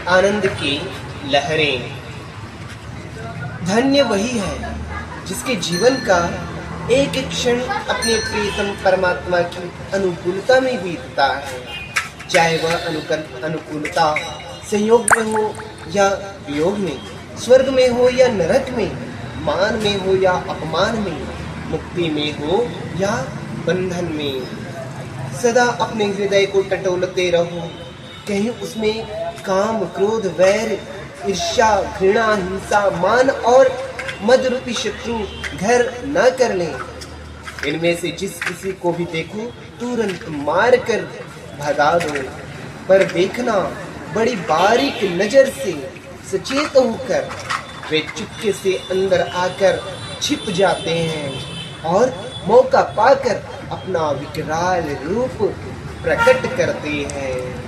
आनंद की लहरें। धन्य वही है जिसके जीवन का एक एक क्षण अपने प्रियतम परमात्मा की अनुकूलता में बीतता है, चाहे वह अनुकूलता संयोग में हो या वियोग में, स्वर्ग में हो या नरक में, मान में हो या अपमान में, मुक्ति में हो या बंधन में। सदा अपने हृदय को टटोलते रहो, कहीं उसमें काम, क्रोध, वैर, ईर्ष्या, घृणा, हिंसा, मान और मद रूपी शत्रु घर न कर लें। इनमें से जिस किसी को भी देखो तुरंत मार कर भगा दो, पर देखना बड़ी बारीक नजर से सचेत होकर वे चुपके से अंदर आकर छिप जाते हैं और मौका पाकर अपना विकराल रूप प्रकट करते हैं।